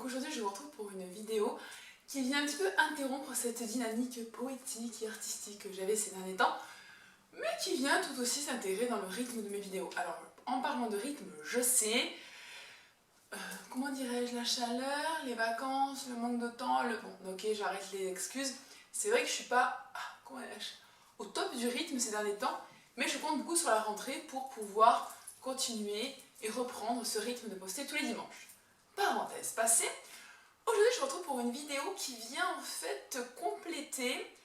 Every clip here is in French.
Donc aujourd'hui je vous retrouve pour une vidéo qui vient un petit peu interrompre cette dynamique poétique et artistique que j'avais ces derniers temps, mais qui vient tout aussi s'intégrer dans le rythme de mes vidéos. Alors en parlant de rythme, je sais, comment dirais-je, la chaleur, les vacances, le manque de temps, Bon ok, j'arrête les excuses, c'est vrai que je suis pas, comment dirais-je, au top du rythme ces derniers temps, mais je compte beaucoup sur la rentrée pour pouvoir continuer et reprendre ce rythme de poster tous les dimanches. Parenthèse passée, aujourd'hui je vous retrouve pour une vidéo qui vient en fait compléter,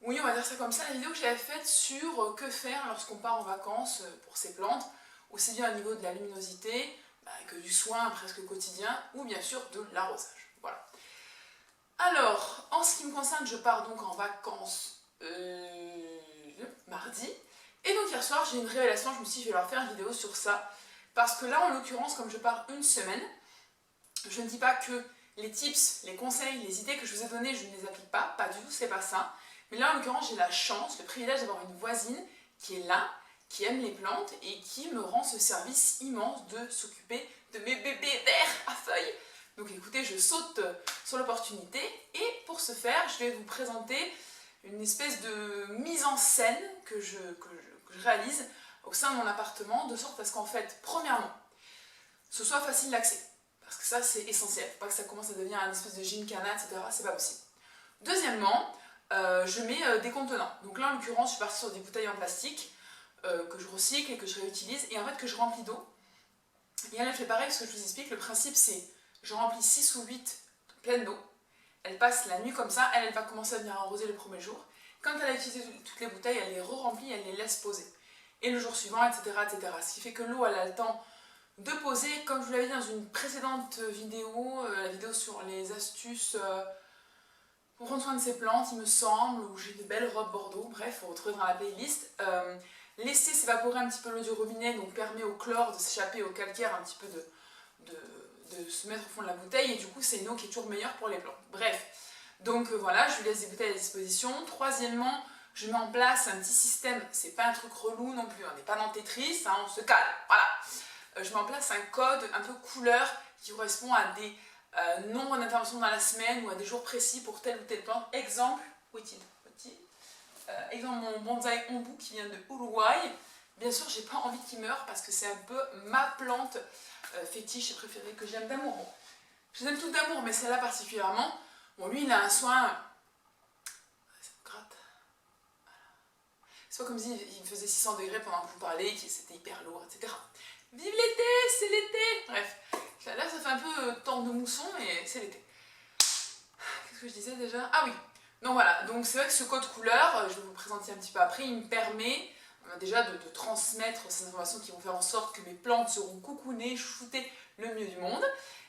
oui on va dire ça comme ça, la vidéo que j'avais faite sur que faire lorsqu'on part en vacances pour ses plantes, aussi bien au niveau de la luminosité que du soin presque quotidien, ou bien sûr de l'arrosage. Voilà. Alors, en ce qui me concerne, je pars donc en vacances mardi, et donc hier soir j'ai eu une révélation, je me suis dit je vais leur faire une vidéo sur ça, parce que là en l'occurrence comme je pars une semaine, je ne dis pas que les tips, les conseils, les idées que je vous ai données, je ne les applique pas du tout, c'est pas ça. Mais là, en l'occurrence, j'ai la chance, le privilège d'avoir une voisine qui est là, qui aime les plantes et qui me rend ce service immense de s'occuper de mes bébés verts à feuilles. Donc écoutez, je saute sur l'opportunité et pour ce faire, je vais vous présenter une espèce de mise en scène que je réalise au sein de mon appartement, de sorte à ce qu'en fait, premièrement, ce soit facile d'accès. Parce que ça, c'est essentiel. Faut pas que ça commence à devenir un espèce de gymkhana, etc. C'est pas possible. Deuxièmement, je mets des contenants. Donc là, en l'occurrence, je suis partie sur des bouteilles en plastique que je recycle et que je réutilise et en fait que je remplis d'eau. Et elle fait pareil, ce que je vous explique. Le principe, c'est je remplis 6 ou 8 pleines d'eau. Elle passe la nuit comme ça. Elle va commencer à venir arroser le premier jour. Quand elle a utilisé toutes les bouteilles, elle les re-remplit, elle les laisse poser. Et le jour suivant, etc., etc. Ce qui fait que l'eau, elle a le temps de poser, comme je vous l'avais dit dans une précédente vidéo, la vidéo sur les astuces pour prendre soin de ses plantes, il me semble, où j'ai de belles robes bordeaux, bref, faut retrouver dans la playlist. Laisser s'évaporer un petit peu l'eau du robinet, donc permet au chlore de s'échapper, au calcaire un petit peu de se mettre au fond de la bouteille, et du coup c'est une eau qui est toujours meilleure pour les plantes. Bref, donc voilà, je lui laisse des bouteilles à disposition. Troisièmement, je mets en place un petit système, c'est pas un truc relou non plus, on n'est pas dans Tetris, hein, on se calme, voilà. Je mets en place un code un peu couleur qui correspond à des nombres d'interventions dans la semaine ou à des jours précis pour telle ou telle plante. Exemple, exemple mon bonsaï ombu qui vient de Uruguay. Bien sûr, j'ai pas envie qu'il meure parce que c'est un peu ma plante fétiche et préférée que j'aime d'amour. Bon, je les aime toutes d'amour, mais celle-là particulièrement. Bon, lui, il a un soin. Ça me gratte. C'est pas comme s'il faisait 600 degrés pendant que je vous parlais, que c'était hyper lourd, etc. Vive l'été, c'est l'été. Bref, là ça fait un peu temps de mousson et c'est l'été. Qu'est-ce que je disais déjà? Ah oui, donc voilà, donc c'est vrai que ce code couleur, je vais vous le présenter un petit peu après, il me permet déjà de transmettre ces informations qui vont faire en sorte que mes plantes seront coucounées, chouchoutées le mieux du monde.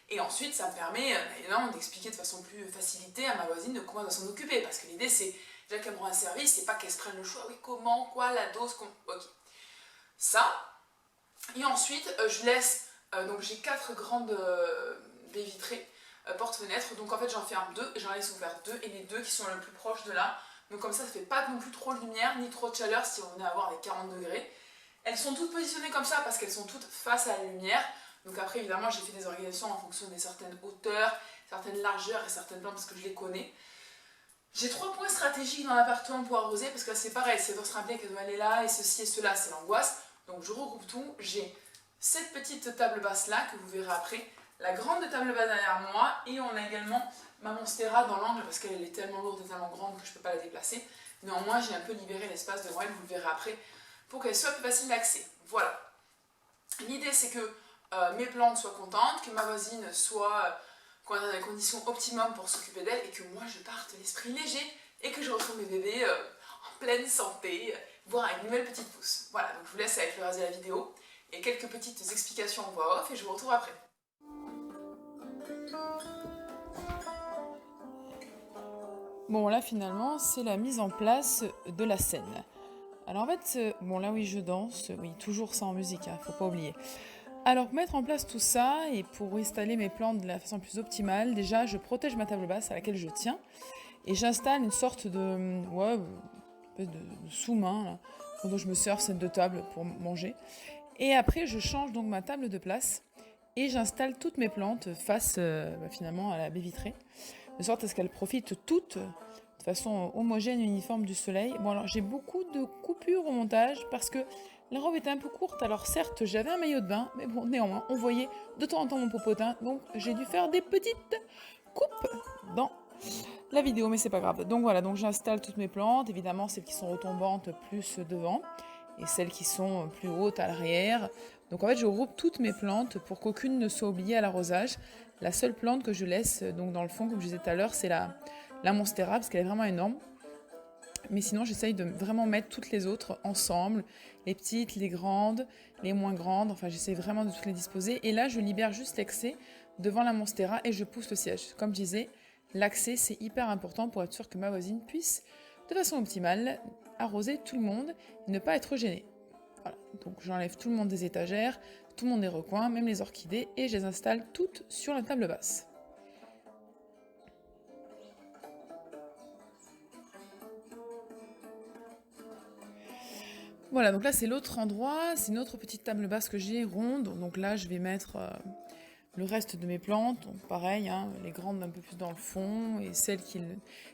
Et ensuite, ça me permet évidemment d'expliquer de façon plus facilitée à ma voisine de comment elle doit s'en occuper. Parce que l'idée, c'est déjà qu'elle me rend un service, c'est pas qu'elle se prenne le choix, oui, comment, quoi, la dose, ok. Ça. Et ensuite, je laisse, donc j'ai 4 grandes baies vitrées, porte-fenêtres, donc en fait j'en ferme 2, et j'en laisse ouvert 2, et les 2 qui sont le plus proches de là, donc comme ça fait pas non plus trop de lumière, ni trop de chaleur si on venait à avoir les 40 degrés. Elles sont toutes positionnées comme ça parce qu'elles sont toutes face à la lumière, donc après évidemment j'ai fait des organisations en fonction de certaines hauteurs, certaines largeurs et certaines plantes parce que je les connais. J'ai 3 points stratégiques dans l'appartement pour arroser, parce que là c'est pareil, c'est de se rappeler qu'elle doit aller là, et ceci et cela, c'est l'angoisse. Donc je regroupe tout, j'ai cette petite table basse là que vous verrez après, la grande table basse derrière moi, et on a également ma monstera dans l'angle parce qu'elle est tellement lourde et tellement grande que je ne peux pas la déplacer. Néanmoins j'ai un peu libéré l'espace devant elle, vous le verrez après, pour qu'elle soit plus facile d'accès. Voilà. L'idée c'est que mes plantes soient contentes, que ma voisine soit dans les conditions optimum pour s'occuper d'elle, et que moi je parte l'esprit léger et que je retrouve mes bébés en pleine santé, voire avec une nouvelle petite pousse. Voilà, donc je vous laisse avec le reste de la vidéo et quelques petites explications en voix off et je vous retrouve après. Bon là finalement c'est la mise en place de la scène. Alors en fait, bon là oui je danse, oui toujours sans musique, hein, faut pas oublier. Alors pour mettre en place tout ça et pour installer mes plantes de la façon plus optimale, déjà je protège ma table basse à laquelle je tiens et j'installe une sorte de sous-main là, dont je me sers cette de table pour manger. Et après je change donc ma table de place et j'installe toutes mes plantes face finalement à la baie vitrée, de sorte à ce qu'elles profitent toutes de façon homogène et uniforme du soleil. Bon alors j'ai beaucoup de coupures au montage parce que la robe était un peu courte, alors certes j'avais un maillot de bain, mais bon néanmoins on voyait de temps en temps mon popotin, donc j'ai dû faire des petites coupes dans la vidéo, mais c'est pas grave. Donc voilà, donc j'installe toutes mes plantes, évidemment celles qui sont retombantes plus devant, et celles qui sont plus hautes à l'arrière. Donc en fait je regroupe toutes mes plantes pour qu'aucune ne soit oubliée à l'arrosage. La seule plante que je laisse donc dans le fond, comme je disais tout à l'heure, c'est la Monstera, parce qu'elle est vraiment énorme. Mais sinon j'essaye de vraiment mettre toutes les autres ensemble, les petites, les grandes, les moins grandes, enfin j'essaye vraiment de toutes les disposer. Et là je libère juste l'excès devant la Monstera et je pousse le siège. Comme je disais, l'accès c'est hyper important pour être sûr que ma voisine puisse de façon optimale arroser tout le monde et ne pas être gênée. Voilà, donc j'enlève tout le monde des étagères, tout le monde des recoins, même les orchidées, et je les installe toutes sur la table basse. Voilà, donc là c'est l'autre endroit, c'est une autre petite table basse que j'ai ronde, donc là je vais mettre le reste de mes plantes, donc pareil, hein, les grandes un peu plus dans le fond et celles qui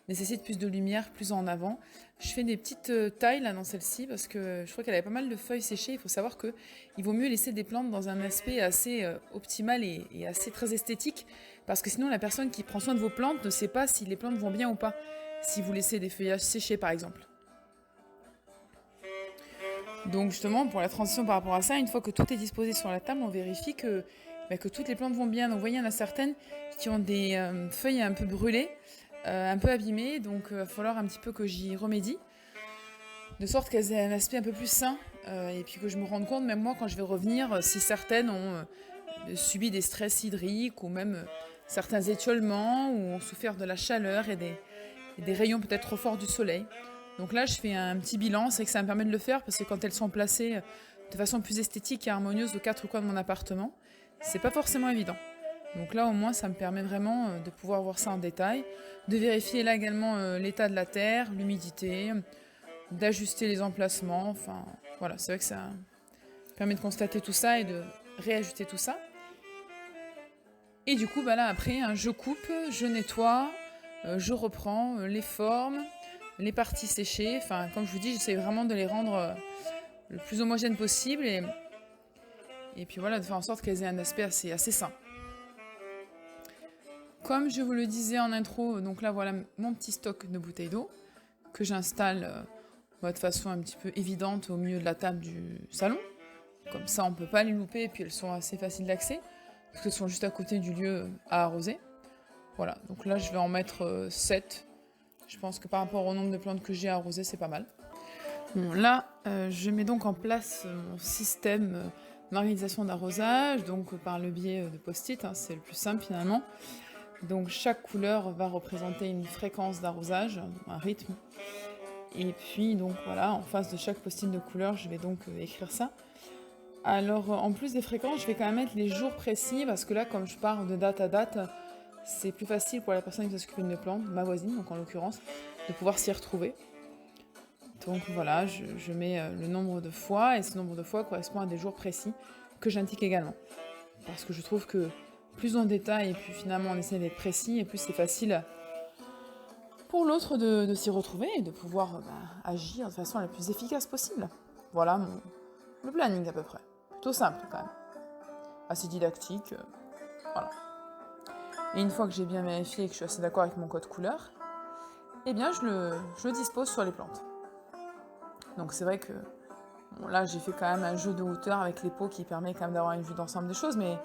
nécessitent plus de lumière plus en avant. Je fais des petites tailles là dans celle-ci parce que je crois qu'elle avait pas mal de feuilles séchées. Il faut savoir que il vaut mieux laisser des plantes dans un aspect assez optimal et assez très esthétique, parce que sinon la personne qui prend soin de vos plantes ne sait pas si les plantes vont bien ou pas, si vous laissez des feuillages séchés par exemple. Donc justement, pour la transition par rapport à ça, une fois que tout est disposé sur la table, on vérifie que toutes les plantes vont bien. Donc vous voyez, il y en a certaines qui ont des feuilles un peu brûlées, un peu abîmées, donc il va falloir un petit peu que j'y remédie, de sorte qu'elles aient un aspect un peu plus sain, et puis que je me rende compte, même moi, quand je vais revenir, si certaines ont subi des stress hydriques, ou même certains étiolements, ou ont souffert de la chaleur et des rayons peut-être trop forts du soleil. Donc là, je fais un petit bilan, c'est que ça me permet de le faire parce que quand elles sont placées de façon plus esthétique et harmonieuse aux quatre coins de mon appartement, c'est pas forcément évident. Donc là, au moins, ça me permet vraiment de pouvoir voir ça en détail, de vérifier là également l'état de la terre, l'humidité, d'ajuster les emplacements. Enfin, voilà, c'est vrai que ça permet de constater tout ça et de réajuster tout ça. Et du coup, bah là, après, hein, je coupe, je nettoie, je reprends les formes, les parties séchées. Enfin, comme je vous dis, j'essaie vraiment de les rendre le plus homogène possible et puis voilà, de faire en sorte qu'elles aient un aspect assez sain. Comme je vous le disais en intro, donc là voilà mon petit stock de bouteilles d'eau que j'installe de façon un petit peu évidente au milieu de la table du salon. Comme ça, on ne peut pas les louper et puis elles sont assez faciles d'accès parce qu'elles sont juste à côté du lieu à arroser. Voilà, donc là je vais en mettre 7. Je pense que par rapport au nombre de plantes que j'ai à arroser, c'est pas mal. Bon, là, je mets donc en place mon système d'organisation d'arrosage, donc par le biais de post-it, hein, c'est le plus simple finalement. Donc chaque couleur va représenter une fréquence d'arrosage, un rythme. Et puis donc voilà, en face de chaque post-it de couleur, je vais donc écrire ça. Alors en plus des fréquences, je vais quand même mettre les jours précis, parce que là, comme je pars de date à date, c'est plus facile pour la personne qui s'occupe de mes plantes, ma voisine donc en l'occurrence, de pouvoir s'y retrouver. Donc voilà, je mets le nombre de fois, et ce nombre de fois correspond à des jours précis que j'indique également. Parce que je trouve que plus on détaille et plus finalement on essaie d'être précis, et plus c'est facile pour l'autre de s'y retrouver et de pouvoir agir de façon la plus efficace possible. Voilà le planning à peu près. Plutôt simple quand même. Assez didactique. Voilà. Et une fois que j'ai bien vérifié et que je suis assez d'accord avec mon code couleur, eh bien je le dispose sur les plantes. Donc c'est vrai que bon, là j'ai fait quand même un jeu de hauteur avec les pots qui permet quand même d'avoir une vue d'ensemble des choses, mais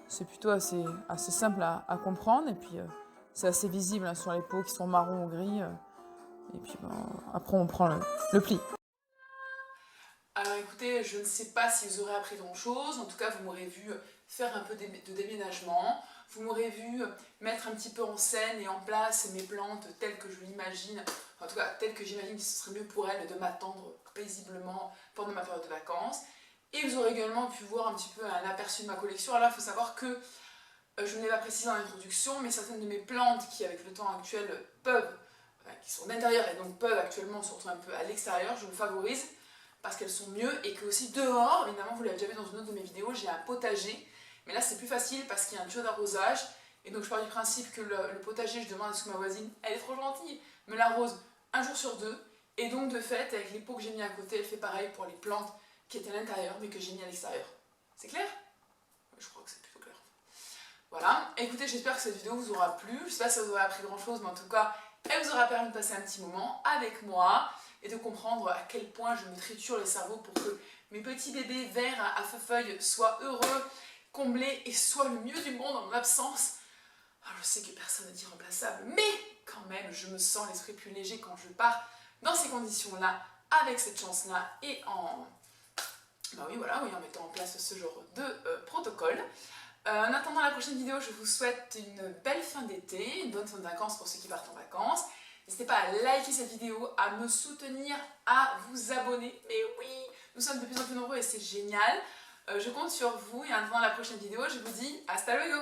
c'est plutôt assez simple à comprendre, et puis c'est assez visible hein, sur les pots qui sont marron ou gris, et puis après on prend le pli. Alors écoutez, je ne sais pas si vous aurez appris grand chose, en tout cas vous m'aurez vu faire un peu de déménagement, vous m'aurez vu mettre un petit peu en scène et en place mes plantes telles que je l'imagine, en tout cas telles que j'imagine que ce serait mieux pour elles de m'attendre paisiblement pendant ma période de vacances. Et vous aurez également pu voir un petit peu un aperçu de ma collection. Alors là il faut savoir que je ne l'ai pas précisé en introduction, mais certaines de mes plantes qui avec le temps actuel qui sont d'intérieur et donc peuvent actuellement se retrouver un peu à l'extérieur, je me favorise parce qu'elles sont mieux, et que aussi dehors, évidemment vous l'avez déjà vu dans une autre de mes vidéos, j'ai un potager Mais là, c'est plus facile parce qu'il y a un tuyau d'arrosage. Et donc, je pars du principe que le potager, je demande à ce que ma voisine, elle est trop gentille, me l'arrose un jour sur deux. Et donc, de fait, avec les pots que j'ai mis à côté, elle fait pareil pour les plantes qui étaient à l'intérieur, mais que j'ai mis à l'extérieur. C'est clair? Je crois que c'est plutôt clair. Voilà. Écoutez, j'espère que cette vidéo vous aura plu. Je ne sais pas si vous aurez appris grand chose, mais en tout cas, elle vous aura permis de passer un petit moment avec moi et de comprendre à quel point je me triture le cerveau pour que mes petits bébés verts à feuilles soient heureux, comblés et soient le mieux du monde en mon absence. Alors, je sais que personne n'est irremplaçable, mais quand même, je me sens l'esprit plus léger quand je pars dans ces conditions-là, avec cette chance-là et en... Ben oui, voilà, oui, en mettant en place ce genre de protocole. En attendant la prochaine vidéo, je vous souhaite une belle fin d'été, une bonne fin de vacances pour ceux qui partent en vacances. N'hésitez pas à liker cette vidéo, à me soutenir, à vous abonner. Mais oui, nous sommes de plus en plus nombreux et c'est génial. Je compte sur vous et en attendant la prochaine vidéo, je vous dis hasta luego!